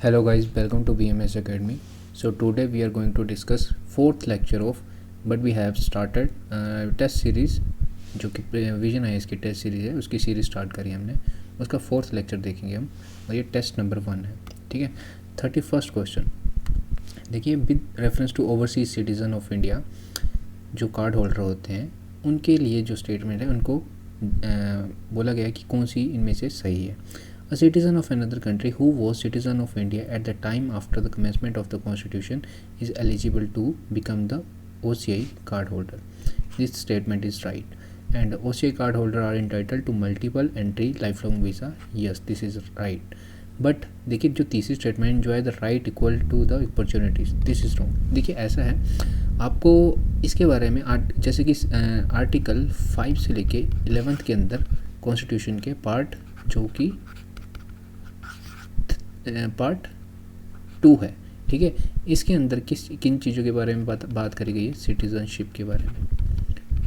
Hello guys, welcome to BMS Academy. So today we are going to discuss fourth lecture of, but we have started test series, जो कि vision आई की test series है, उसकी series start करी हमने. उसका fourth lecture देखेंगे हम और ये टेस्ट नंबर 1 है. ठीक है. 31st क्वेश्चन देखिए, with reference to overseas citizen of India, जो कार्ड होल्डर होते हैं उनके लिए जो स्टेटमेंट है उनको बोला गया है कि कौन सी इनमें से सही है. A citizen of another country who was citizen of India at the time after the commencement of the constitution is eligible to become the OCI card holder. This statement is right. And OCI card holder are entitled to multiple entry lifelong visa. Yes, this is right. But देखिए, जो तीसरी statement जो है the right equal to the opportunities, this is wrong. देखिए ऐसा है, आपको इसके बारे में जैसे कि आर्टिकल 5 से लेके 11th के अंदर कॉन्स्टिट्यूशन के पार्ट जो कि पार्ट 2 है. ठीक है. इसके अंदर किन चीज़ों के बारे में बात करी गई है? सिटीज़नशिप के बारे में.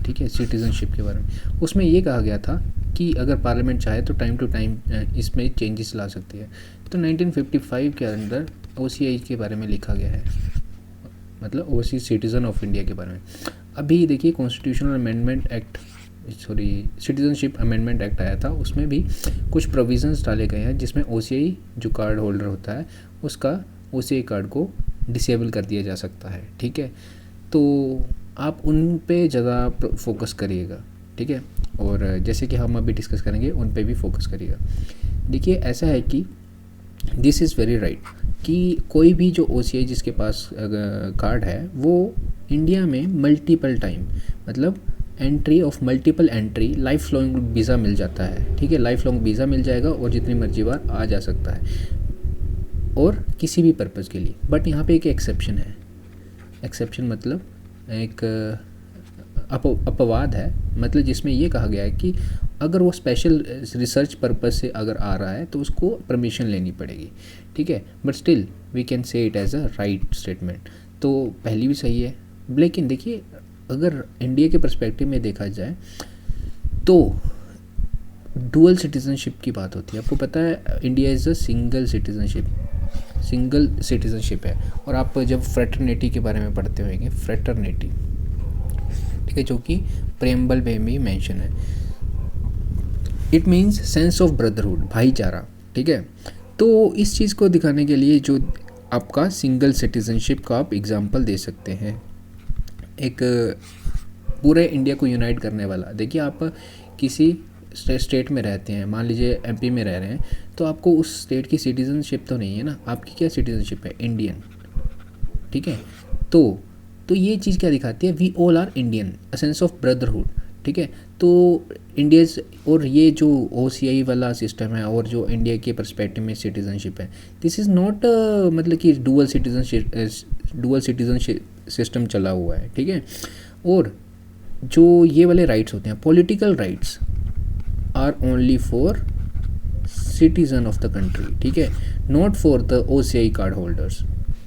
ठीक है, सिटीज़नशिप के बारे में. उसमें ये कहा गया था कि अगर पार्लियामेंट चाहे तो टाइम टू टाइम इसमें चेंजेस ला सकती है. तो 1955 के अंदर OCI के बारे में लिखा गया है, मतलब ओवरसीज सिटीज़न ऑफ इंडिया के बारे में. अभी देखिए, constitutional amendment act citizenship amendment act आया था, उसमें भी कुछ प्रोविजंस डाले गए हैं जिसमें OCI जो कार्ड होल्डर होता है उसका OCI कार्ड को डिसेबल कर दिया जा सकता है. ठीक है. तो आप उन पे ज़्यादा फोकस करिएगा. ठीक है. और जैसे कि हम अभी डिस्कस करेंगे उन पे भी फोकस करिएगा. देखिए ऐसा है कि दिस इज़ वेरी राइट कि कोई भी जो OCI जिसके पास कार्ड है वो इंडिया में मल्टीपल टाइम, मतलब entry of multiple entry life long visa मिल जाता है. ठीक है. लाइफ लॉन्ग वीज़ा मिल जाएगा और जितनी मर्जी बार आ जा सकता है और किसी भी पर्पज़ के लिए. बट यहाँ पे एक एक्सेप्शन है. एक्सेप्शन मतलब एक अपवाद है, मतलब जिसमें ये कहा गया है कि अगर वो स्पेशल रिसर्च पर्पज़ से अगर आ रहा है तो उसको परमिशन लेनी पड़ेगी. ठीक है. But still we can say it as a right statement. तो पहली भी सही है. लेकिन देखिए, अगर इंडिया के पर्सपेक्टिव में देखा जाए तो डुअल सिटीज़नशिप की बात होती है. आपको पता है India is a single citizenship है. और आप जब फ्रेटर्निटी के बारे में पढ़ते होंगे, फ्रेटर्निटी, ठीक है, जो कि प्रेम्बल में भी मेंशन है. It means sense of brotherhood, भाईचारा. ठीक है. तो इस चीज़ को दिखाने के लिए जो आपका सिंगल सिटीज़नशिप का आप एग्जांपल दे सकते हैं, एक पूरे इंडिया को यूनाइट करने वाला. देखिए, आप किसी स्टेट में रहते हैं, मान लीजिए MP में रह रहे हैं, तो आपको उस स्टेट की सिटीज़नशिप तो नहीं है ना, आपकी क्या सिटीज़नशिप है? इंडियन. ठीक है. तो ये चीज़ क्या दिखाती है? We all are Indian, a sense of brotherhood. ठीक है. तो इंडियाज़ और ये जो OCI वाला सिस्टम है और जो इंडिया के पर्सपेक्टिव में सिटीज़नशिप है, दिस इज़ नॉट मतलब कि डुअल सिटीज़नशिप सिस्टम चला हुआ है. ठीक है. और जो ये वाले राइट्स होते हैं, political rights are only for citizen of the country. ठीक है. Not for the OCI card holders.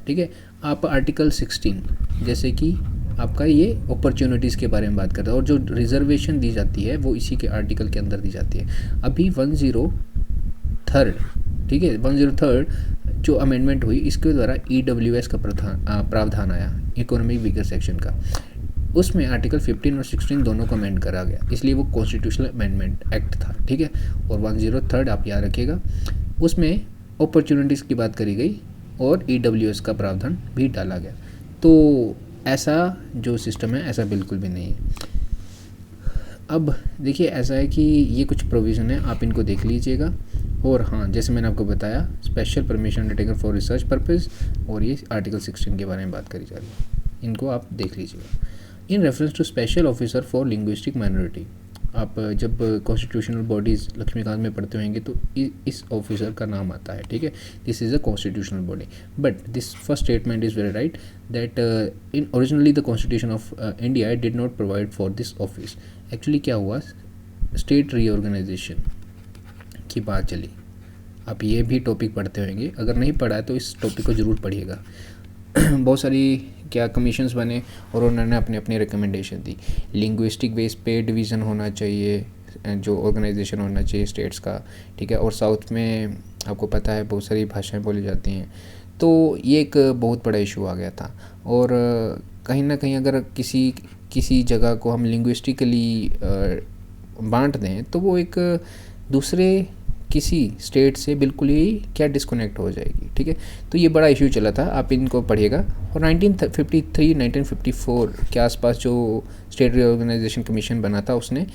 ठीक है. आप आर्टिकल 16 जैसे कि आपका ये अपॉर्चुनिटीज़ के बारे में बात करता है और जो रिजर्वेशन दी जाती है वो इसी के आर्टिकल के अंदर दी जाती है. अभी 103, ठीक है, 103 जो अमेंडमेंट हुई, इसके द्वारा EWS का प्रावधान आया, इकोनॉमिक वीकर सेक्शन का. उसमें आर्टिकल 15 और 16 दोनों को अमेंड करा गया, इसलिए वो कॉन्स्टिट्यूशनल अमेंडमेंट एक्ट था. ठीक है. और 103 आप याद रखिएगा, उसमें अपॉर्चुनिटीज़ की बात करी गई और EWS का प्रावधान भी डाला गया. तो ऐसा जो सिस्टम है ऐसा बिल्कुल भी नहीं है. अब देखिए ऐसा है कि ये कुछ प्रोविज़न है, आप इनको देख लीजिएगा. और हाँ, जैसे मैंने आपको बताया, special permission undertaken for research purpose, और ये आर्टिकल 16 के बारे में बात करी जा रही है, इनको आप देख लीजिएगा. In reference to special officer for linguistic minority, आप जब कॉन्स्टिट्यूशनल बॉडीज़ लक्ष्मीकांत में पढ़ते होंगे तो इस ऑफिसर का नाम आता है. ठीक है. This is a constitutional body. But this first statement is very right that in originally the constitution of India did not provide for this office. Actually क्या हुआ, स्टेट रीऑर्गेनाइजेशन की बात चली. आप ये भी टॉपिक पढ़ते होंगे, अगर नहीं पढ़ा है तो इस टॉपिक को ज़रूर पढ़िएगा. बहुत सारी क्या कमीशंस बने और उन्होंने अपनी अपनी रिकमेंडेशन दी. लिंग्विस्टिक बेस पे डिवीज़न होना चाहिए, जो ऑर्गेनाइजेशन होना चाहिए स्टेट्स का. ठीक है. और साउथ में आपको पता है बहुत सारी भाषाएं बोली जाती हैं, तो ये एक बहुत बड़ा इशू आ गया था। और कहीं ना कहीं अगर किसी जगह को हम लिंग्विस्टिकली बांट दें तो वो एक दूसरे किसी स्टेट से बिल्कुल ही क्या डिस्कनेक्ट हो जाएगी, ठीक है। तो ये बड़ा इशू चला था, आप इनको पढ़िएगा। और 1953 1954 के आसपास जो स्टेट रीऑर्गेनाइजेशन कमीशन बना था, उसने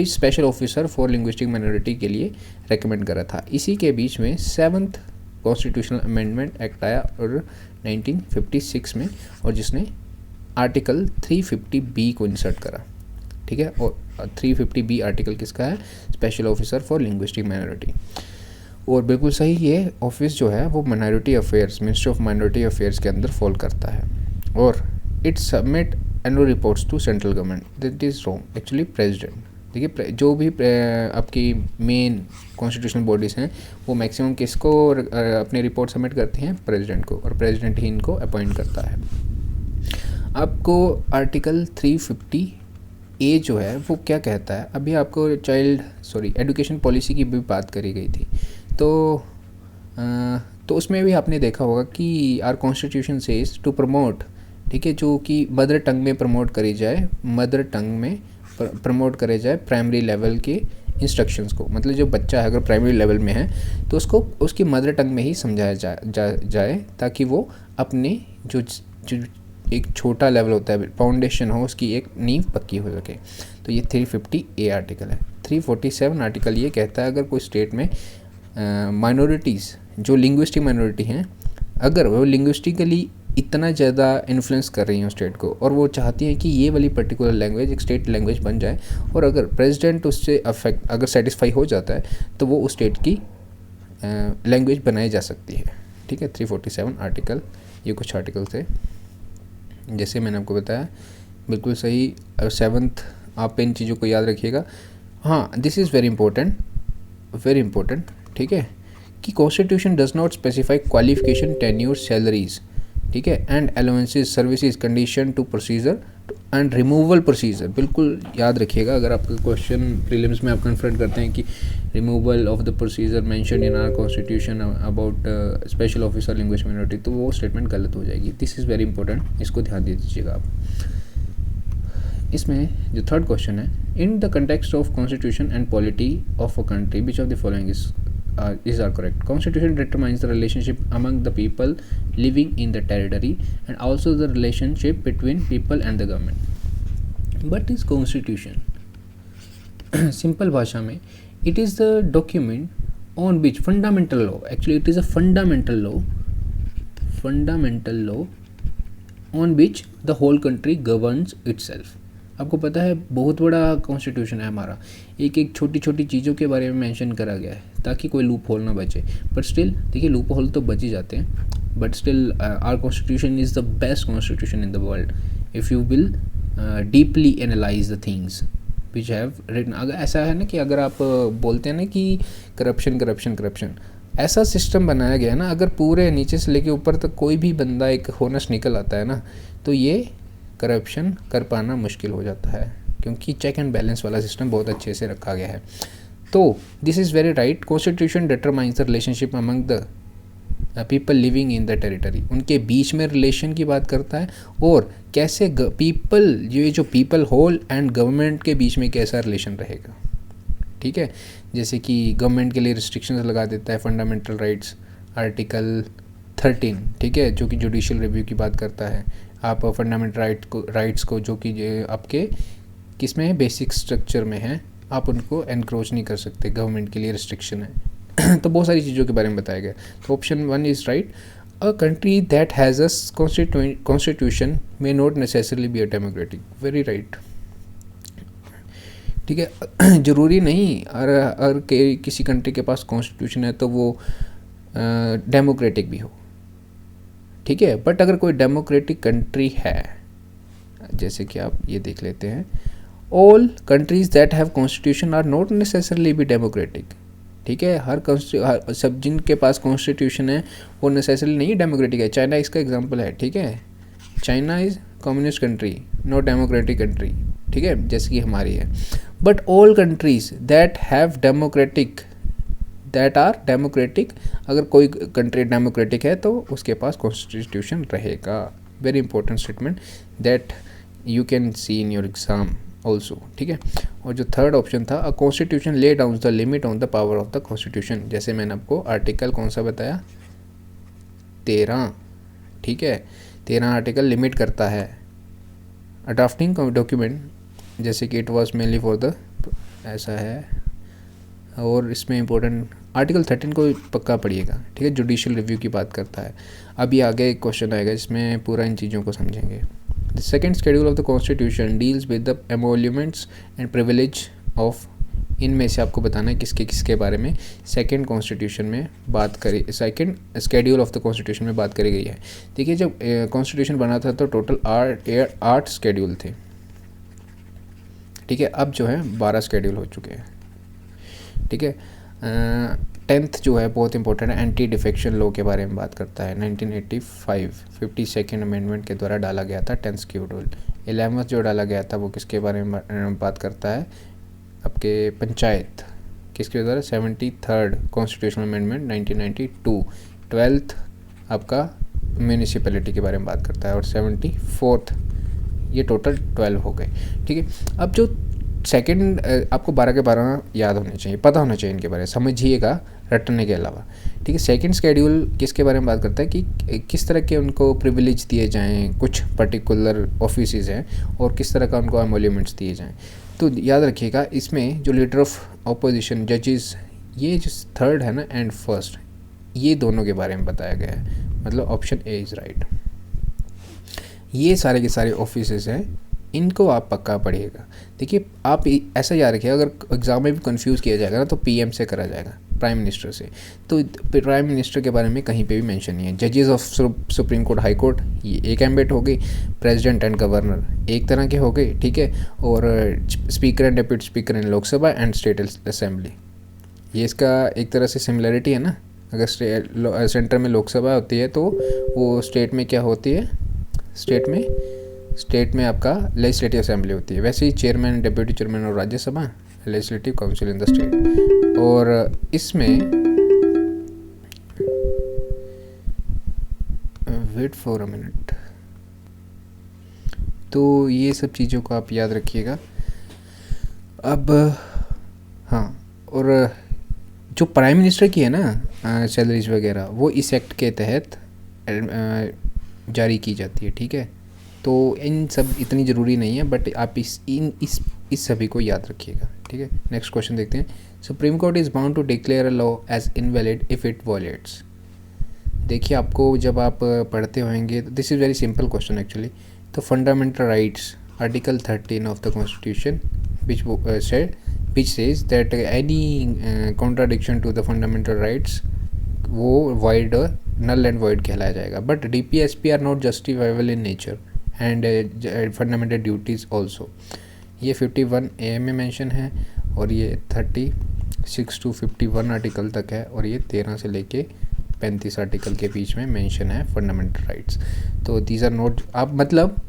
special officer for linguistic minority के लिए रेकमेंड करा था। इसी के बीच में 7th कॉन्स्टिट्यूशनल अमेंडमेंट एक्ट आया और 1956 में, और जिसने आर्टिकल 350B को इंसर्ट करा, ठीक है। और 350B आर्टिकल किसका है? Special officer for linguistic minority. और बिल्कुल सही, ये ऑफिस जो है वो minority affairs, ministry of minority affairs के अंदर फॉल करता है। और it submit annual reports to central government, that is wrong, actually president. देखिए, जो भी आपकी मेन कॉन्स्टिट्यूशनल बॉडीज़ हैं वो मैक्सिमम किसको अपनी रिपोर्ट सबमिट करती हैं? प्रेसिडेंट को, और प्रेसिडेंट ही इनको अपॉइंट करता है। आपको आर्टिकल 350A जो है वो क्या कहता है? अभी आपको एजुकेशन पॉलिसी की भी बात करी गई थी, तो उसमें भी आपने देखा होगा कि our constitution says to promote, ठीक है, जो कि मदर टंग में प्रमोट करी जाए, मदर टंग में प्रमोट करे जाए प्राइमरी लेवल के इंस्ट्रक्शंस को। मतलब जो बच्चा है अगर प्राइमरी लेवल में है तो उसको उसकी मदर टंग में ही समझाया जाए ताकि वो अपने जो एक छोटा लेवल होता है, फाउंडेशन हो, उसकी एक नींव पक्की हो सके। तो ये 350A आर्टिकल है। 347 आर्टिकल ये कहता है अगर कोई स्टेट में माइनॉरिटीज़ जो लिंग्विस्टिक माइनॉरिटी हैं, अगर वो लिंग्विस्टिकली इतना ज़्यादा इन्फ्लुएंस कर रही हैं स्टेट को, और वो चाहती हैं कि ये वाली पर्टिकुलर लैंग्वेज एक स्टेट लैंग्वेज बन जाए, और अगर प्रेसिडेंट उससे अगर सेटिस्फाई हो जाता है तो वो उस स्टेट की लैंग्वेज बनाई जा सकती है, ठीक है। 347 आर्टिकल, ये कुछ आर्टिकल थे जैसे मैंने आपको बताया, बिल्कुल सही। 7th आप इन चीज़ों को याद रखिएगा। हाँ, दिस इज़ वेरी इंपॉर्टेंट, ठीक है, कि constitution does not specify qualification, tenure, salaries, ठीक है, and allowances, services, condition to procedure and removal procedure. बिल्कुल याद रखिएगा, अगर आपका क्वेश्चन प्रीलिम्स में आप कन्फ्रंट करते हैं कि removal of the procedure mention in our constitution about special officer language minority, तो वो स्टेटमेंट गलत हो जाएगी। दिस इज़ वेरी इंपॉर्टेंट, इसको ध्यान दे दीजिएगा आप। इसमें जो 3rd क्वेश्चन है, in the context of constitution and polity of a country which of the following is are correct? Constitution determines the relationship among the people living in the territory and also the relationship between people and the government. What is constitution? Simple भाषा में, it is the document on which fundamental law, actually it is a fundamental law on which the whole country governs itself. आपको पता है बहुत बड़ा constitution है हमारा, एक छोटी छोटी चीज़ों के बारे में मेंशन करा गया है ताकि कोई लूप होल ना बचे। बट स्टिल देखिए, लूप होल तो बच ही जाते हैं, but still our constitution is the best constitution in the world if you will deeply analyse the things which have written. अगर ऐसा है ना कि अगर आप बोलते हैं ना कि करप्शन, ऐसा सिस्टम बनाया गया है ना, अगर पूरे नीचे से लेके ऊपर तक कोई भी बंदा एक होनस निकल आता है ना, तो ये करप्शन कर पाना मुश्किल हो जाता है, क्योंकि चेक एंड बैलेंस वाला सिस्टम बहुत अच्छे से रखा गया है। तो this is very right, constitution determines the relationship among the people living in the territory, उनके बीच में रिलेशन की बात करता है, और कैसे जो पीपल होल एंड गवर्नमेंट के बीच में कैसा रिलेशन रहेगा, ठीक है। जैसे कि गवर्नमेंट के लिए रिस्ट्रिक्शंस लगा देता है, फंडामेंटल राइट्स आर्टिकल 13, ठीक है, जो कि जुडिशियल रिव्यू की बात करता है। आप फंडामेंटल राइट्स को जो कि आपके किस में है, बेसिक स्ट्रक्चर में है, आप उनको एनक्रोच नहीं कर सकते, गवर्नमेंट के लिए रिस्ट्रिक्शन है। तो बहुत सारी चीज़ों के बारे में बताया गया। तो option 1 is right. A country that has a constitution may not necessarily be a democratic, very right, ठीक है। ज़रूरी नहीं अगर किसी कंट्री के पास कॉन्स्टिट्यूशन है तो वो डेमोक्रेटिक भी हो, ठीक है। बट अगर कोई डेमोक्रेटिक कंट्री है, जैसे कि आप ये देख लेते हैं, all countries that have constitution are not necessarily be democratic, ठीक है। हर सब जिनके पास कॉन्स्टिट्यूशन है वो नेसेसरली नहीं डेमोक्रेटिक है। चाइना इसका एग्जांपल है, ठीक है। China is communist country, not democratic country, ठीक है, जैसे कि हमारी है। But all countries that have democratic that are democratic, अगर कोई कंट्री डेमोक्रेटिक है तो उसके पास कॉन्स्टिट्यूशन रहेगा। Very important statement that you can see in your exam also, ठीक है। और जो थर्ड ऑप्शन था, a constitution lay down the limit on the power of the constitution, जैसे मैंने आपको आर्टिकल कौन सा बताया, 13, ठीक है, 13 आर्टिकल लिमिट करता है ड्राफ्टिंग डॉक्यूमेंट, जैसे कि it was mainly for the, ऐसा है। और इसमें इंपॉर्टेंट आर्टिकल 13 को पक्का पढ़िएगा, ठीक है, जुडिशियल रिव्यू की बात करता है। अभी आगे एक क्वेश्चन आएगा जिसमें पूरा इन चीज़ों को समझेंगे। The second schedule of the constitution deals with the emoluments and privilege of, इनमें से आपको बताना है किसके किसके बारे में सेकंड कॉन्स्टिट्यूशन में बात करी, second schedule of the constitution में बात करी गई है। देखिए जब कॉन्स्टिट्यूशन बना था तो टोटल 8 शेड्यूल थे, ठीक है, अब जो है 12 शेड्यूल हो चुके हैं, ठीक है। 10th जो है बहुत इंपॉर्टेंट है, एंटी डिफेक्शन लॉ के बारे में बात करता है, 1985 52nd अमेंडमेंट के द्वारा डाला गया था 10th शेड्यूल। 11th जो डाला गया था वो किसके बारे में बात करता है, आपके पंचायत, किसके द्वारा, 73rd कॉन्स्टिट्यूशनल अमेंडमेंट 1992। 12th आपका म्यूनिसिपैलिटी के बारे में बात करता है, और 74th, ये टोटल 12 हो गए, ठीक है। अब जो सेकंड, आपको 12 के 12 याद होने चाहिए, पता होना चाहिए इनके बारे में, समझिएगा रटने के अलावा, ठीक है। सेकंड शेड्यूल किसके बारे में बात करता है कि किस तरह के उनको प्रिविलेज दिए जाएं, कुछ पर्टिकुलर ऑफिसेज हैं, और किस तरह का उनको एमोल्यूमेंट्स दिए जाएं। तो याद रखिएगा इसमें जो लीडर ऑफ अपोजिशन, जजेस, ये जो थर्ड है ना एंड फर्स्ट, ये दोनों के बारे में बताया गया है, मतलब ऑप्शन ए इज़ राइट। ये सारे के सारे ऑफिसेज हैं, इनको आप पक्का पढ़िएगा। देखिए आप ऐसा याद रखिएगा, अगर एग्ज़ाम में भी कंफ्यूज किया जाएगा ना तो पीएम से करा जाएगा, प्राइम मिनिस्टर से, तो प्राइम मिनिस्टर के बारे में कहीं पे भी मेंशन नहीं है। जजेस of supreme court, high court, ये एक एम्बेट हो गई, प्रेसिडेंट एंड गवर्नर एक तरह के हो गए, ठीक है, और speaker and deputy speaker in Lok Sabha and state assembly, ये इसका एक तरह से सिमिलरिटी है ना। अगर सेंटर में लोकसभा होती है तो वो स्टेट में क्या होती है, स्टेट में आपका लेजिस्लेटिव असेंबली होती है। वैसे ही चेयरमैन, डिप्यूटी चेयरमैन और Rajya Sabha, legislative council in the state. और इसमें वेट फॉर अ मिनट, तो ये सब चीज़ों को आप याद रखिएगा। अब हाँ, और जो प्राइम मिनिस्टर की है ना सैलरीज वगैरह, वो इस एक्ट के तहत जारी की जाती है, ठीक है। तो इन सब इतनी ज़रूरी नहीं है, बट आप इस सभी को याद रखिएगा, ठीक है। नेक्स्ट क्वेश्चन देखते हैं। Supreme Court is bound to declare a law as invalid if it violates. देखिए आपको जब आप पढ़ते होंगे, this is very simple question actually. तो fundamental rights, article 13 of the constitution which says that any contradiction to the fundamental rights वो void और null and void कहलाया जाएगा। But DPSP are not justifiable in nature and fundamental duties also। ये 51A में mention है, और ये 36 to 51 article तक है, और ये 13 से लेके 35 आर्टिकल के बीच में मेंशन है फंडामेंटल राइट्स। तो दीज आर नॉट, आप मतलब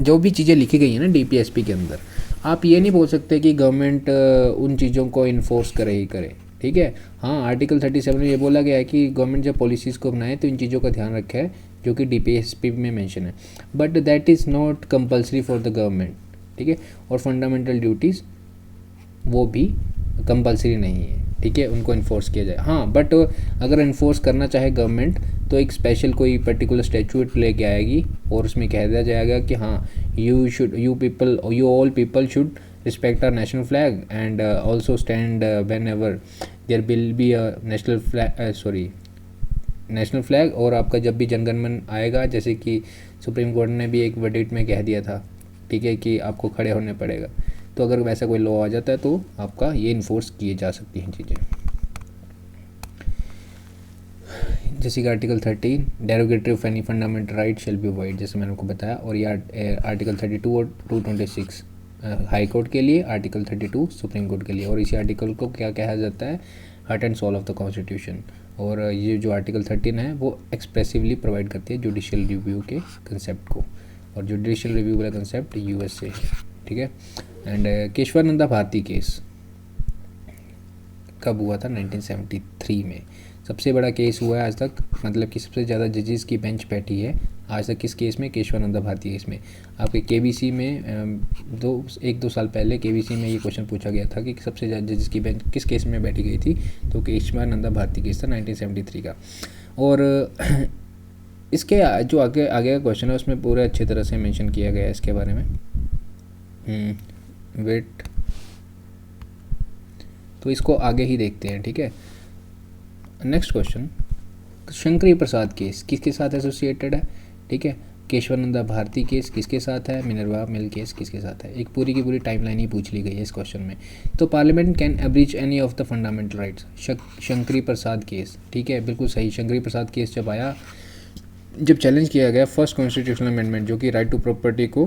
जो भी चीज़ें लिखी गई हैं ना DPSP के अंदर, आप ये नहीं बोल सकते कि गवर्नमेंट उन चीज़ों को इन्फोर्स करे ही करे, ठीक है। हाँ, आर्टिकल 37 में ये बोला गया है कि गवर्नमेंट जब पॉलिसीज़ को बनाए तो इन चीज़ों का ध्यान रखे है जो कि DPSP में मेंशन है, but that is not compulsory for the government, ठीक है। और फंडामेंटल ड्यूटीज़ वो भी कंपल्सरी नहीं है, ठीक है, उनको इन्फोर्स किया जाए। हाँ, बट अगर इन्फोर्स करना चाहे गवर्नमेंट तो एक स्पेशल कोई पर्टिकुलर स्टैट्यूट लेके आएगी, और उसमें कह दिया जाएगा कि हाँ you all people should respect our national flag and also stand whenever there will be a national flag। और आपका जब भी जनगणमन आएगा, जैसे कि सुप्रीम कोर्ट ने भी एक वर्डिक्ट में कह दिया था, ठीक है, कि आपको खड़े होने पड़ेगा, तो अगर वैसा कोई लॉ आ जाता है तो आपका ये इन्फोर्स किए जा सकती हैं चीज़ें। जैसे कि article 13 derogatory of any fundamental right shall be void, जैसे मैंने आपको बताया। और ये आर्टिकल 32 और 226 हाई कोर्ट के लिए, आर्टिकल 32 सुप्रीम कोर्ट के लिए। और इसी आर्टिकल को क्या कहा जाता है, heart and soul of the constitution. और ये जो आर्टिकल 13 है वो एक्सप्रेसिवली प्रोवाइड करती है जुडिशियल रिव्यू के कंसेप्ट को, और जुडिशियल रिव्यू वाला कंसेप्ट US से है, ठीक है। एंड केशवानंदा भारती केस, कब हुआ था? 1973 में। सबसे बड़ा केस हुआ है आज तक, मतलब कि सबसे ज़्यादा जजेस की बेंच बैठी है आज तक किस केस में? केशवानंदा भारती केस में। आपके केबीसी में 1-2 साल पहले केबीसी में ये क्वेश्चन पूछा गया था कि सबसे ज़्यादा जजेस की बेंच किस केस में बैठी गई थी, तो केशवानंदा भारती केस था 1973 का। और इसके जो आगे आगे का क्वेश्चन है उसमें पूरे अच्छे तरह से मेंशन किया गया है इसके बारे में। वेट, तो इसको आगे ही देखते हैं, ठीक है। Next question, Shankari Prasad case किसके साथ एसोसिएटेड है? ठीक है, केशवानंदा भारती केस किसके साथ है? मिनर्वा मिल केस किसके साथ है? एक पूरी की पूरी टाइमलाइन ही पूछ ली गई है इस क्वेश्चन में। तो parliament can abridge any of the fundamental rights, Shankari Prasad case, ठीक है, बिल्कुल सही। शंकरी प्रसाद केस जब आया, जब चैलेंज किया गया फर्स्ट कॉन्स्टिट्यूशनल अमेंडमेंट जो कि राइट टू प्रॉपर्टी को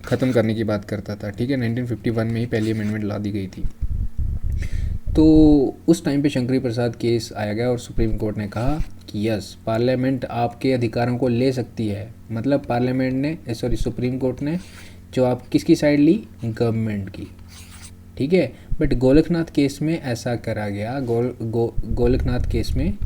ख़त्म करने की बात करता था, ठीक है, 1951 में ही पहली अमेंडमेंट ला दी गई थी। तो उस टाइम पे शंकरी प्रसाद केस आया गया और सुप्रीम कोर्ट ने कहा कि यस, पार्लियामेंट आपके अधिकारों को ले सकती है। मतलब पार्लियामेंट ने सुप्रीम कोर्ट ने जो आप किसकी साइड ली? गवर्नमेंट की, ठीक है। बट गोलकनाथ केस में ऐसा करा गया, गोलकनाथ केस में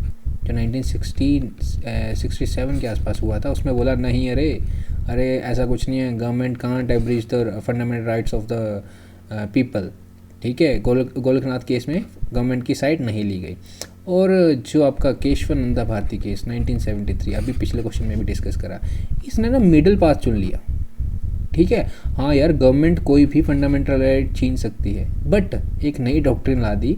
जो 1967 के आसपास हुआ था, उसमें बोला नहीं, अरे ऐसा कुछ नहीं है, government can't abridge the fundamental rights of the people, ठीक है। गोलकनाथ केस में गवर्नमेंट की साइड नहीं ली गई। और जो आपका केशवानंदा भारती केस 1973, अभी पिछले क्वेश्चन में भी डिस्कस करा, इसने ना मिडिल पाथ चुन लिया, ठीक है। हाँ यार, गवर्नमेंट कोई भी फंडामेंटल राइट छीन सकती है, बट एक नई डॉक्ट्रिन ला दी,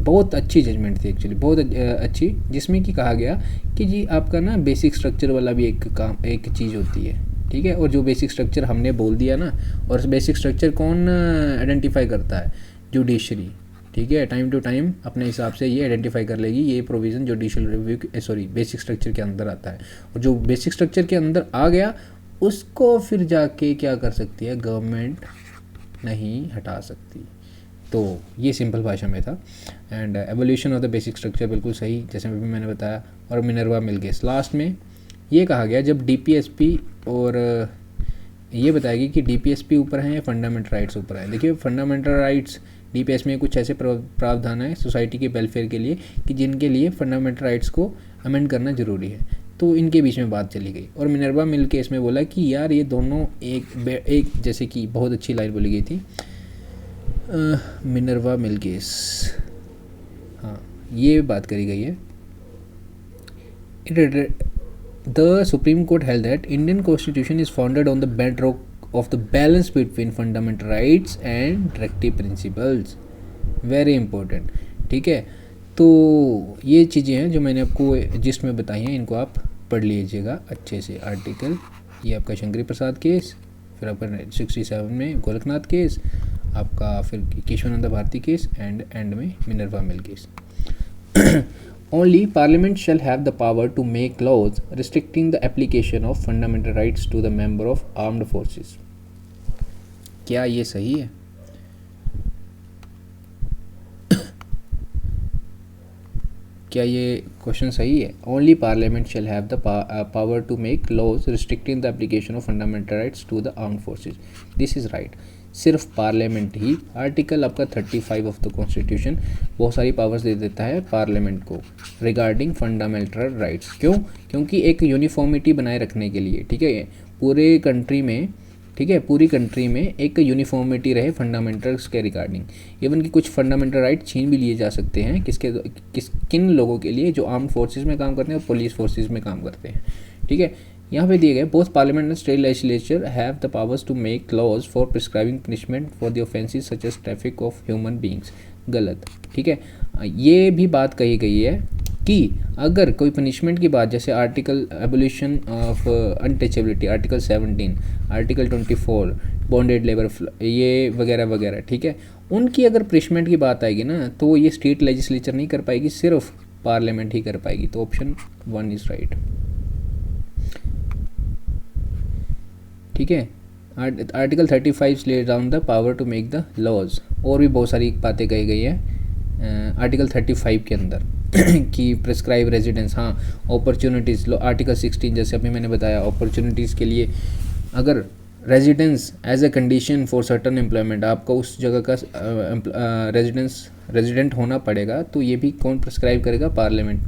बहुत अच्छी जजमेंट थी एक्चुअली, बहुत अच्छी, जिसमें कि कहा गया कि जी आपका ना बेसिक स्ट्रक्चर वाला भी एक चीज़ होती है, ठीक है। और जो बेसिक स्ट्रक्चर हमने बोल दिया ना, और बेसिक स्ट्रक्चर कौन आइडेंटिफाई करता है? जुडिशरी, ठीक है। टाइम टू टाइम अपने हिसाब से ये आइडेंटिफाई कर लेगी, ये provision judicial review basic structure के अंदर आता है। और जो बेसिक स्ट्रक्चर के अंदर आ गया उसको फिर जाके क्या कर सकती है? गवर्नमेंट नहीं हटा सकती। तो ये सिंपल भाषा में था। And evolution of the basic structure बिल्कुल सही, जैसे भी मैंने बताया। और मिनर्वा मिल केस लास्ट में ये कहा गया जब डीपीएसपी और ये बताएगी कि डीपीएसपी ऊपर है या फंडामेंटल राइट्स ऊपर है। देखिए, फंडामेंटल राइट्स डीपीएस में कुछ ऐसे प्रावधान है सोसाइटी के वेलफेयर के लिए कि जिनके लिए फंडामेंटल राइट्स को अमेंड करना ज़रूरी है, तो इनके बीच में बात चली गई। और मिनर्वा मिल केस में बोला कि यार ये दोनों एक जैसे कि बहुत अच्छी लाइन बोली गई थी, मिनर्वा मिल केस, हाँ ये बात करी गई है। The Supreme Court held that Indian Constitution is founded on the bedrock of the balance between fundamental rights and directive principles. Very important, ठीक है। तो ये चीज़ें हैं जो मैंने आपको जिस्ट में बताई हैं, इनको आप पढ़ लीजिएगा अच्छे से। आर्टिकल, ये आपका शंकरी प्रसाद केस, फिर आपका 67 में गोलकनाथ केस, आपका फिर केशवानंदा भारती केस, एंड में Minerva mill case. Only Parliament shall have the power to make laws restricting the application of fundamental rights to the member of armed forces. क्या ये सही है? क्या ये क्वेश्चन सही है? Only Parliament shall have the power to make laws restricting the application of fundamental rights to the armed forces. This is right. सिर्फ parliament ही, article आपका 35 ऑफ द कॉन्स्टिट्यूशन बहुत सारी पावर्स दे देता है पार्लियामेंट को रिगार्डिंग फंडामेंटल राइट्स। क्यों? क्योंकि एक यूनिफॉर्मिटी बनाए रखने के लिए, ठीक है, पूरे कंट्री में, ठीक है, पूरी कंट्री में एक यूनिफॉर्मिटी रहे फंडामेंटल्स के रिगार्डिंग। इवन कि कुछ फंडामेंटल राइट छीन भी लिए जा सकते हैं किन लोगों के लिए? जो आर्म्ड फोर्सेस में काम करते हैं और पुलिस फोर्सेस में काम करते हैं, ठीक है। यहाँ पे दिए गए both parliament and state legislature have the powers to make laws for prescribing punishment for the offences such as traffic of human beings. गलत, ठीक है। ये भी बात कही गई है कि अगर कोई पनिशमेंट की बात, जैसे article abolition of untouchability, article 17, article 24, bonded labour, ये वगैरह वगैरह, ठीक है, उनकी अगर पनिशमेंट की बात आएगी ना, तो ये स्टेट लेजिस्लेचर नहीं कर पाएगी, सिर्फ पार्लियामेंट ही कर पाएगी। तो ऑप्शन 1 इज़ राइट, ठीक है। Article 35 lay down the power to make the laws. और भी बहुत सारी बातें कही गई है आर्टिकल 35 के अंदर कि प्रिस्क्राइब रेजिडेंस, हाँ, अपॉर्चुनिटीज़, आर्टिकल 16 जैसे अभी मैंने बताया, अपॉर्चुनिटीज़ के लिए अगर residence as a condition for certain employment, आपको उस जगह का रेजिडेंट होना पड़ेगा, तो ये भी कौन प्रिस्क्राइब करेगा? पार्लियामेंट,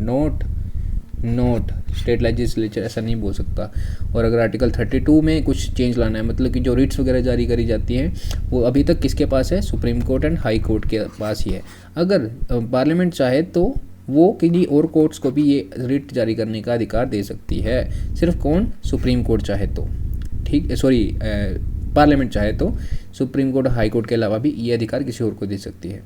नोट स्टेट लेजिस्लेचर, ऐसा नहीं बोल सकता। और अगर आर्टिकल 32 में कुछ चेंज लाना है, मतलब कि जो रिट्स वगैरह जारी करी जाती हैं वो अभी तक किसके पास है? Supreme court and high court के पास ही है। अगर पार्लियामेंट चाहे तो वो किसी और कोर्ट्स को भी ये रिट जारी करने का अधिकार दे सकती है। सिर्फ कौन? सुप्रीम कोर्ट चाहे तो, ठीक, सॉरी, पार्लियामेंट चाहे तो सुप्रीम कोर्ट और हाई कोर्ट के अलावा भी ये अधिकार किसी और को दे सकती है।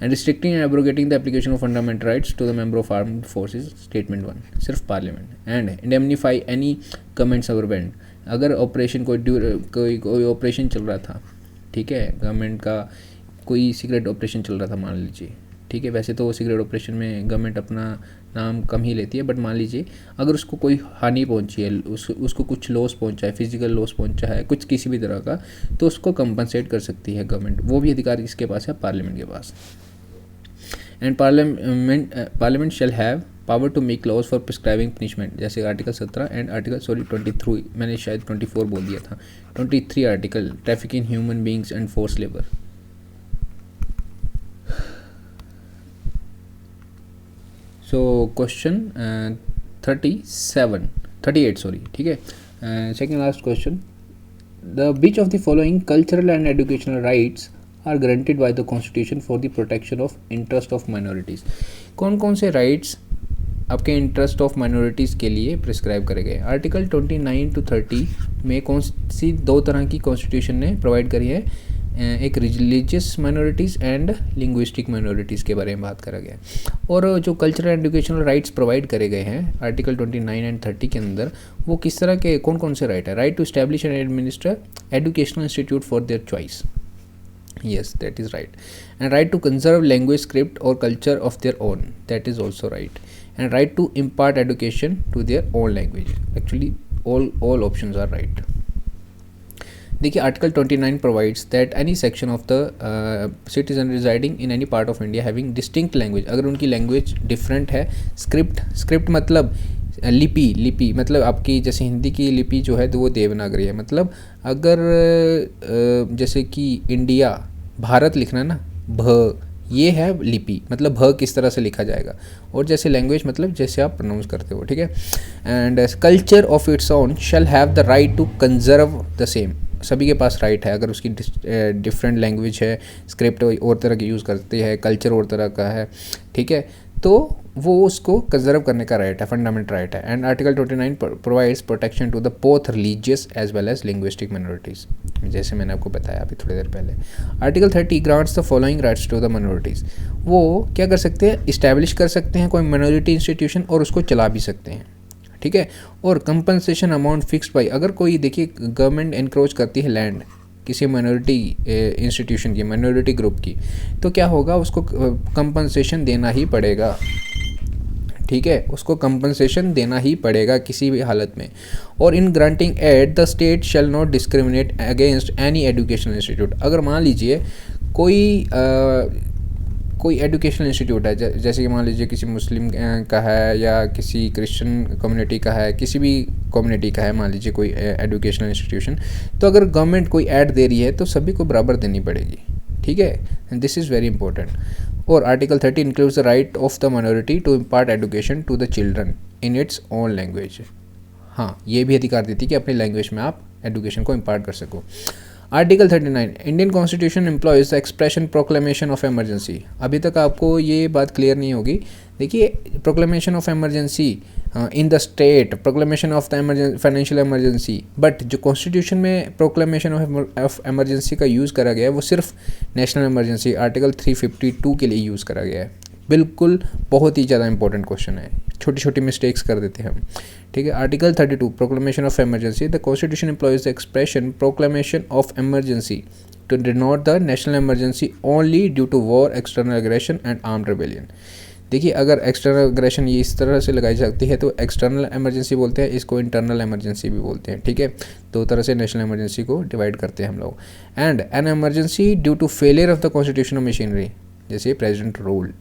And restricting and abrogating the application of fundamental rights to the member of armed forces, statement 1, सिर्फ parliament. And indemnify any government servant, अगर ऑपरेशन कोई ऑपरेशन चल रहा था, ठीक है, गवर्नमेंट का कोई सीक्रेट ऑपरेशन चल रहा था मान लीजिए, ठीक है, वैसे तो सीक्रेट ऑपरेशन में गवर्नमेंट अपना नाम कम ही लेती है, बट मान लीजिए अगर उसको कोई हानि पहुंची है, उसको कुछ लॉस पहुंचा है, फिजिकल लॉस पहुंचा है, कुछ किसी भी तरह का, तो उसको कंपनसेट कर सकती है गवर्नमेंट। वो भी अधिकार किसके पास है? पार्लियामेंट के पास। And parliament shall have power to make laws for prescribing punishment, जैसे आर्टिकल 17 एंड आर्टिकल 23, मैंने शायद 24 बोल दिया था, 23 article traffic in human beings and force labour. So question 38 sorry, ठीक है, second last question, the which of the following cultural and educational rights are granted by the constitution for the protection of interest of minorities. कौन कौन से rights आपके interest of minorities के लिए prescribe करे गए? आर्टिकल 29 to 30 में कौन सी दो तरह की कॉन्स्टिट्यूशन ने प्रोवाइड करी है? एक religious minorities and linguistic minorities के बारे में बात करा गया। और जो cultural and educational rights provide करे गए हैं आर्टिकल 29 एंड 30 के अंदर, वो किस तरह के कौन कौन से राइट है? Right to establish and administer educational institute for their choice, yes, that is right. And right to conserve language, script or culture of their own, that is also right. And right to impart education to their own language, actually all options are right. देखिए article 29 provides that any section of the citizen residing in any part of India having distinct language, अगर उनकी language different है, script मतलब लिपि मतलब आपकी जैसे हिंदी की लिपि जो है तो वो देवनागरी है, मतलब अगर जैसे कि इंडिया भारत लिखना ना, भ ये है लिपि, मतलब भ किस तरह से लिखा जाएगा, और जैसे लैंग्वेज मतलब जैसे आप प्रोनाउंस करते हो, ठीक है। And culture of its own shall have the right to conserve the same, सभी के पास राइट है, अगर उसकी डिफरेंट लैंग्वेज है, स्क्रिप्ट और तरह की यूज़ करती है, कल्चर और तरह का है, ठीक है, तो वो उसको कंजर्व करने का राइट है, फंडामेंटल राइट है। And article 29 provides protection to the both religious as well as linguistic minorities, जैसे मैंने आपको बताया अभी थोड़ी देर पहले। Article 30 grants the following rights to the minorities, वो क्या कर सकते हैं? इस्टेब्लिश कर सकते हैं कोई माइनॉरिटी इंस्टीट्यूशन और उसको चला भी सकते हैं, ठीक है। और कंपनसेशन अमाउंट फिक्स्ड बाई, अगर कोई देखिए गवर्नमेंट एनक्रोच करती है लैंड किसी माइनॉरिटी इंस्टीट्यूशन की, माइनॉरिटी ग्रुप की, तो क्या होगा? उसको कंपनसेशन देना ही पड़ेगा, ठीक है, उसको कंपनसेशन देना ही पड़ेगा किसी भी हालत में। और in granting aid the state shall not discriminate against any educational institute, अगर मान लीजिए कोई एजुकेशनल इंस्टीट्यूट है, जैसे कि मान लीजिए किसी मुस्लिम का है या किसी क्रिश्चियन कम्युनिटी का है, किसी भी कम्युनिटी का है, मान लीजिए कोई एजुकेशनल इंस्टीट्यूशन, तो अगर गवर्नमेंट कोई ऐड दे रही है तो सभी को बराबर देनी पड़ेगी, ठीक है, दिस इज़ वेरी इंपॉर्टेंट। और article 30 includes the right of the minority to impart education to the children in its own language, हाँ, ये भी अधिकार देती है कि अपनी लैंग्वेज में आप एजुकेशन को इम्पार्ट कर सको। Article 39 Indian constitution employs the expression proclamation of emergency, अभी तक आपको ये बात क्लियर नहीं होगी। देखिए proclamation of emergency in the state, proclamation of the financial emergency, but जो कॉन्स्टिट्यूशन में प्रोक्लेमेशन ऑफ एमरजेंसी का यूज़ करा गया है वो सिर्फ नेशनल एमरजेंसी आर्टिकल 352 के लिए यूज़ करा गया है। बिल्कुल बहुत ही ज़्यादा इंपॉर्टेंट क्वेश्चन है, छोटी छोटी मिस्टेक्स कर देते हैं हम, ठीक है। Article 32 proclamation of emergency, the constitution employs the expression proclamation of emergency to denote the national emergency only due to war, external aggression and armed rebellion. देखिए अगर एक्सटर्नल एग्रेशन ये इस तरह से लगाई जाती है तो एक्सटर्नल एमरजेंसी बोलते हैं, इसको इंटरनल एमरजेंसी भी बोलते हैं, ठीक है। दो तरह से नेशनल एमरजेंसी को डिवाइड करते हैं हम लोग। And an emergency due to failure of the constitutional machinery, जैसे प्रेसिडेंट रूल,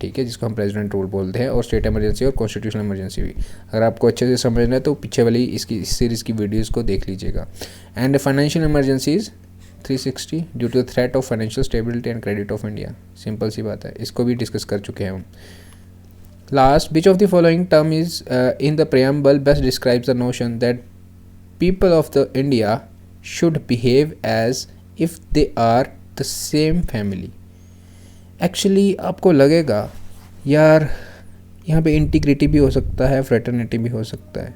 ठीक है, जिसको हम प्रेसिडेंट रूल बोलते हैं, और स्टेट इमरजेंसी और कॉन्स्टिट्यूशनल इमरजेंसी भी। अगर आपको अच्छे से समझना है तो पीछे वाली इस सीरीज़ की वीडियोज़ को देख लीजिएगा। And financial emergencies 360 due to the threat of financial stability and credit of India, simple सी बात है, इसको भी डिस्कस कर चुके हैं हम। Last, which of the following term is in the preamble best describes the notion that people of the India should behave as if they are the same family. Actually आपको लगेगा यार यहाँ पे इंटीग्रिटी भी हो सकता है, फ्रेटर्निटी भी हो सकता है,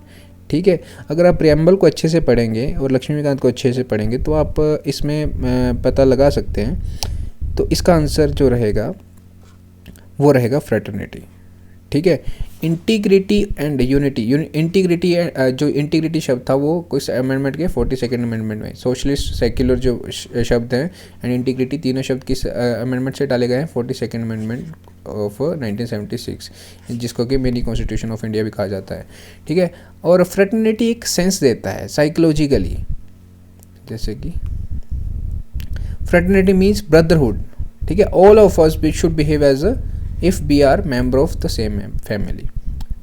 ठीक है। अगर आप प्रेम्बल को अच्छे से पढ़ेंगे और लक्ष्मीकांत को अच्छे से पढ़ेंगे तो आप इसमें पता लगा सकते हैं। तो इसका आंसर जो रहेगा वो रहेगा फ्रेटर्निटी, ठीक है। इंटीग्रिटी एंड यूनिटी, इंटीग्रिटी, जो इंटीग्रिटी शब्द था वो कुछ अमेंडमेंट के 42nd अमेंडमेंट में, सोशलिस्ट सेक्युलर जो शब्द हैं एंड इंटीग्रिटी तीनों शब्द किस अमेंडमेंट से डाले गए हैं, 42nd अमेंडमेंट ऑफ 1976, जिसको कि मिनी कॉन्स्टिट्यूशन ऑफ इंडिया भी कहा जाता है, ठीक है। और फ्रेटर्निटी एक सेंस देता है साइकोलॉजिकली, जैसे कि फ्रेटर्निटी मीन्स ब्रदरहुड, ठीक है। All of us we should behave as a if we are member of the same family,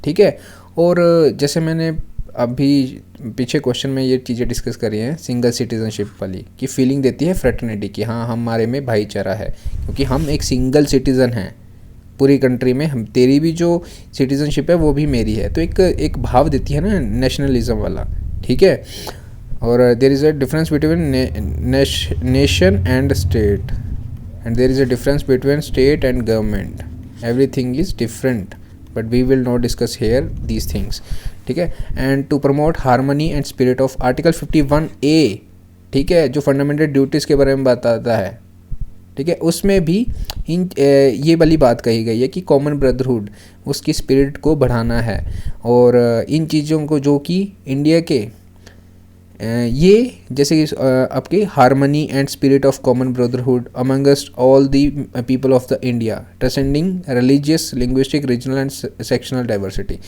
ठीक है। और जैसे मैंने अभी पीछे क्वेश्चन में ये चीज़ें डिस्कस करी हैं, सिंगल सिटीजनशिप वाली की फीलिंग देती है फ्रेटर्निटी की, हाँ हमारे में भाईचारा है, क्योंकि हम एक सिंगल सिटीज़न हैं पूरी कंट्री में, हम तेरी भी जो सिटीजनशिप है वो भी मेरी है, तो एक भाव देती है ना नेशनलिज्म वाला, ठीक है। और there is a difference between nation and state, and there is a difference between state and government, everything is different but we will not discuss here these things, ठीक है। And to promote harmony and spirit of article 51A, ठीक है, जो fundamental duties के बारे में बताता है, ठीक है, उसमें भी ये वाली बात कही गई है कि कॉमन ब्रदरहुड, उसकी स्पिरिट को बढ़ाना है, और इन चीज़ों को जो कि इंडिया के ये जैसे कि आपके harmony and spirit of common brotherhood amongst all the people of the India, transcending religious, linguistic, regional and sectional diversity.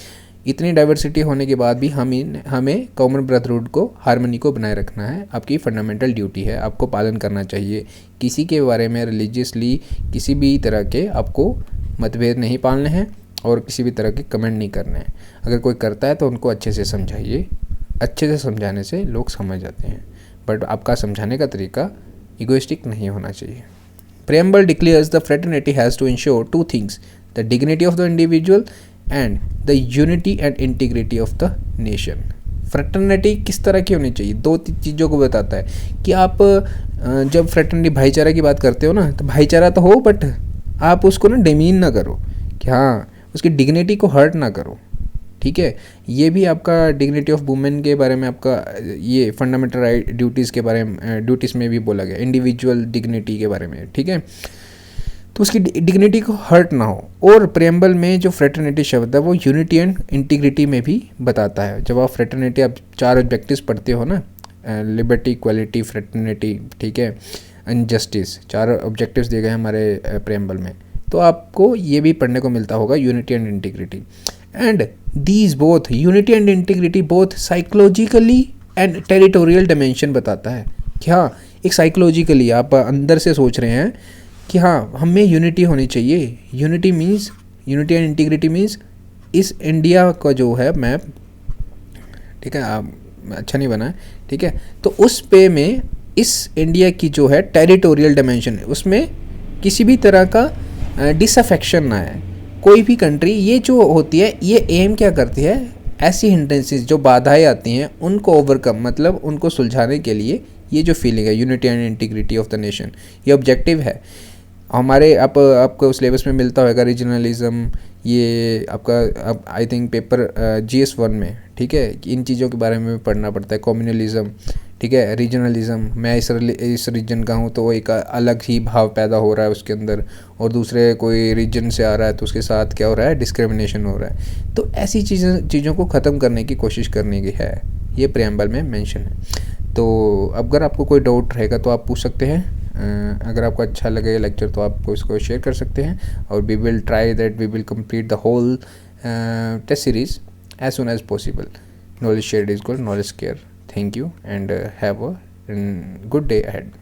इतनी डाइवर्सिटी होने के बाद भी हमें कॉमन ब्रदरहुड को, हार्मनी को बनाए रखना है, आपकी फंडामेंटल ड्यूटी है, आपको पालन करना चाहिए। किसी के बारे में रिलीजियसली किसी भी तरह के आपको मतभेद नहीं पालने हैं और किसी भी तरह के कमेंट नहीं करने हैं। अगर कोई करता है तो उनको अच्छे से समझाइए, अच्छे से समझाने से लोग समझ जाते हैं, बट आपका समझाने का तरीका इगोइस्टिक नहीं होना चाहिए। Preamble declares the fraternity has to ensure two things, the dignity of the individual and the unity and integrity of the nation. Fraternity किस तरह की होनी चाहिए, दो चीज़ों को बताता है कि आप जब फ्रेटर्निटी भाईचारा की बात करते हो ना, तो भाईचारा तो हो बट आप उसको ना डिमीन ना करो, कि हाँ उसकी डिग्निटी को हर्ट ना करो, ठीक है। ये भी आपका डिग्निटी ऑफ वुमेन के बारे में, आपका ये फंडामेंटल राइट ड्यूटीज़ के बारे में, ड्यूटीज़ में भी बोला गया, इंडिविजुअल डिग्निटी के बारे में, ठीक है। तो उसकी डिग्निटी को हर्ट ना हो। और प्रेम्बल में जो फ्रेटर्निटी शब्द है वो यूनिटी एंड इंटीग्रिटी में भी बताता है। जब आप फ्रेटर्निटी, आप 4 ऑब्जेक्टिव्स पढ़ते हो ना, लिबर्टी, इक्वालिटी, फ्रेटर्निटी, ठीक है, एंड जस्टिस, 4 ऑब्जेक्टिव्स दिए गए हैं हमारे प्रेम्बल में, तो आपको ये भी पढ़ने को मिलता होगा, unity and integrity. And these both, unity and integrity both psychologically and territorial dimension बताता है कि हाँ एक साइकोलॉजिकली आप अंदर से सोच रहे हैं कि हाँ हमें यूनिटी होनी चाहिए। Unity means, unity and integrity means इस इंडिया का जो है मैप, ठीक है, अच्छा नहीं बना है, ठीक है, तो उस पे में इस इंडिया की जो है टेरिटोरियल डायमेंशन है, उसमें किसी भी तरह का डिसअफेक्शन ना है। कोई भी कंट्री ये जो होती है, ये एम क्या करती है, ऐसी हिंड्रेंसेस जो बाधाएं आती हैं उनको ओवरकम, मतलब उनको सुलझाने के लिए ये जो फीलिंग है unity and integrity of the nation, ये ऑब्जेक्टिव है हमारे। आपको सिलेबस में मिलता होगा रीजनलिज्म, ये आपका आई थिंक पेपर GS1 में, ठीक है, इन चीज़ों के बारे में पढ़ना पड़ता है। कम्युनलिज्म, ठीक है, रीजनलिज्म, मैं इस रीजन का हूँ तो एक अलग ही भाव पैदा हो रहा है उसके अंदर, और दूसरे कोई रीजन से आ रहा है तो उसके साथ क्या हो रहा है, डिस्क्रिमिनेशन हो रहा है। तो ऐसी चीज़ों को ख़त्म करने की कोशिश करने की है, ये प्रेम्बल में मेंशन है। तो अगर आपको कोई डाउट रहेगा तो आप पूछ सकते हैं। अगर आपको अच्छा लगे लेक्चर तो आप इसको शेयर कर सकते हैं, और we will try that we will complete the whole test series as soon as possible. Knowledge shared is gold, knowledge care. Thank you and have a good day ahead.